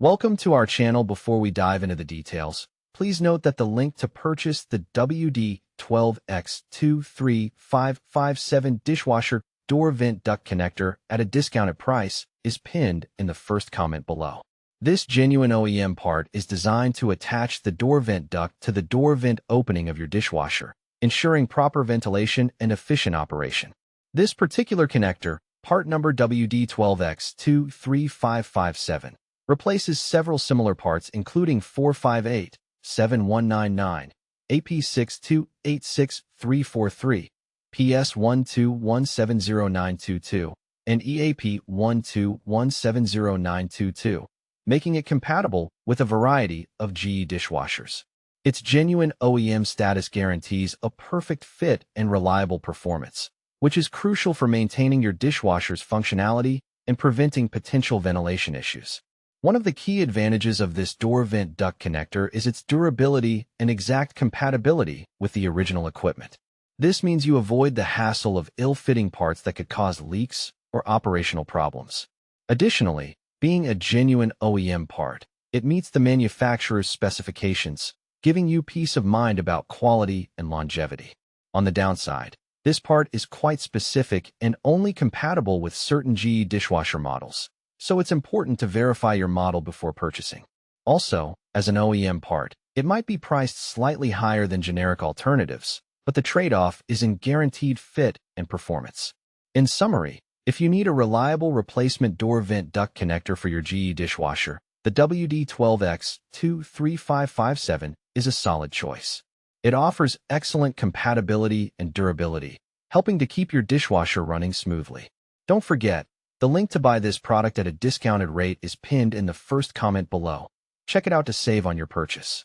Welcome to our channel. Before we dive into the details, please note that the link to purchase the WD12X23557 Dishwasher Door Vent Duct Connector at a discounted price is pinned in the first comment below. This genuine OEM part is designed to attach the door vent duct to the door vent opening of your dishwasher, ensuring proper ventilation and efficient operation. This particular connector, part number WD12X23557, replaces several similar parts including 458-7199, AP6286343, PS121709222, and EAP121709222, making it compatible with a variety of GE dishwashers. Its genuine OEM status guarantees a perfect fit and reliable performance, which is crucial for maintaining your dishwasher's functionality and preventing potential ventilation issues. One of the key advantages of this door vent duct connector is its durability and exact compatibility with the original equipment. This means you avoid the hassle of ill-fitting parts that could cause leaks or operational problems. Additionally, being a genuine OEM part, it meets the manufacturer's specifications, giving you peace of mind about quality and longevity. On the downside, this part is quite specific and only compatible with certain GE dishwasher models, so it's important to verify your model before purchasing. Also, as an OEM part, it might be priced slightly higher than generic alternatives, but the trade-off is in guaranteed fit and performance. In summary, if you need a reliable replacement door vent duct connector for your GE dishwasher, the WD12X23557 is a solid choice. It offers excellent compatibility and durability, helping to keep your dishwasher running smoothly. Don't forget, the link to buy this product at a discounted rate is pinned in the first comment below. Check it out to save on your purchase.